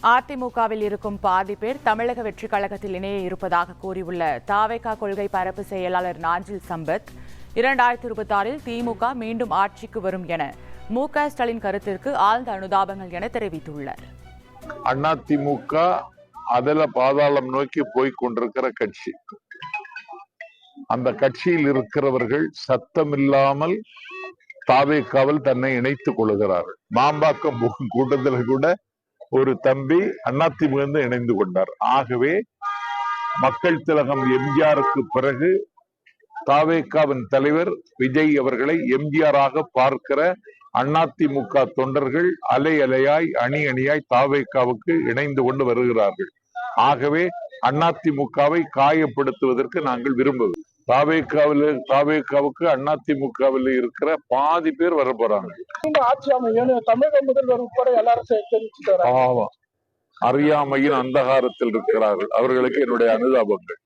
அதிமுகவில் இருக்கும் பாதி பேர் தமிழக வெற்றிக் கழகத்தில் இணைய இருப்பதாக கூறியுள்ள தாவேகா கொள்கை பரப்பு செயலாளர் நாஞ்சில் சம்பத் 2026 திமுக மீண்டும் ஆட்சிக்கு வரும் என மு.க.ஸ்டாலின் கருத்திற்கு ஆழ்ந்த அனுதாபங்கள் என தெரிவித்துள்ளார். அதிமுக அதல பாதாளம் நோக்கி போய்க் கொண்டிருக்கிற கட்சி. அந்த கட்சியில் இருக்கிறவர்கள் சத்தமில்லாமல் தாவேகாவில் தன்னை இணைத்துக் கொள்கிறார்கள். மாம்பாக்கம் கூட்டத்தில் கூட ஒரு தம்பி அதிமுக இணைந்து கொண்டார். ஆகவே மக்கள் திலகம் எம்ஜிஆருக்கு பிறகு தாவேகாவின் தலைவர் விஜய் அவர்களை எம்ஜிஆராக பார்க்கிற அதிமுக தொண்டர்கள் அலை அலையாய் அணி அணியாய் தாவேகாவுக்கு இணைந்து கொண்டு வருகிறார்கள். ஆகவே அதிமுகவை காயப்படுத்துவதற்கு நாங்கள் விரும்புவோம். தாவேகாவுக்கு அதிமுகவில் இருக்கிற பாதி பேர் வர போறாங்க. தமிழக முதல்வர் உட்பட எல்லாரும் அறியாமையின் அந்தகாரத்தில் இருக்கிறார்கள். அவர்களுக்கு என்னுடைய அனுதாபங்கள்.